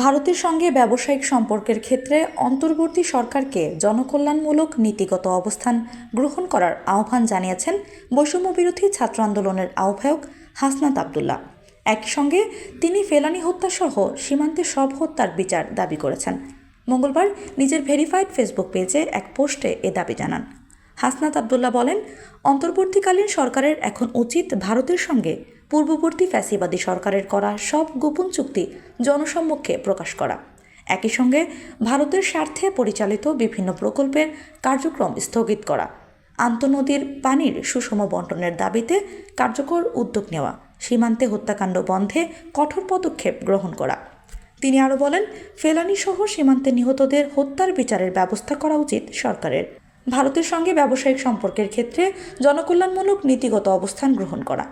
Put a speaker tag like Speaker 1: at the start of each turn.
Speaker 1: ভারতের সঙ্গে ব্যবসায়িক সম্পর্কের ক্ষেত্রে অন্তর্বর্তী সরকারকে জনকল্যাণমূলক নীতিগত অবস্থান গ্রহণ করার আহ্বান জানিয়েছেন বৈষম্যবিরোধী ছাত্র আন্দোলনের আহ্বায়ক হাসনাত আবদুল্লাহ। একই সঙ্গে তিনি ফেলানী হত্যাসহ সীমান্তে সব হত্যার বিচার দাবি করেছেন। মঙ্গলবার নিজের ভেরিফাইড ফেসবুক পেজে এক পোস্টে এ দাবি জানান। হাসনাত আবদুল্লাহ বলেন, অন্তর্বর্তীকালীন সরকারের এখন উচিত ভারতের সঙ্গে পূর্ববর্তী ফ্যাসিবাদী সরকারের করা সব গোপন চুক্তি জনসম্মুখে প্রকাশ করা। একই সঙ্গে ভারতের স্বার্থে পরিচালিত বিভিন্ন প্রকল্পের কার্যক্রম স্থগিত করা, আন্তঃনদীর পানির সুষম বণ্টনের দাবিতে কার্যকর উদ্যোগ নেওয়া, সীমান্তে হত্যাকাণ্ড বন্ধে কঠোর পদক্ষেপ গ্রহণ করা। তিনি আরও বলেন, ফেলানী সহ সীমান্তে নিহতদের হত্যার বিচারের ব্যবস্থা করা উচিত সরকারের। ভারতের সঙ্গে ব্যবসায়িক সম্পর্কের ক্ষেত্রে জনকল্যাণমূলক নীতিগত অবস্থান গ্রহণ করা।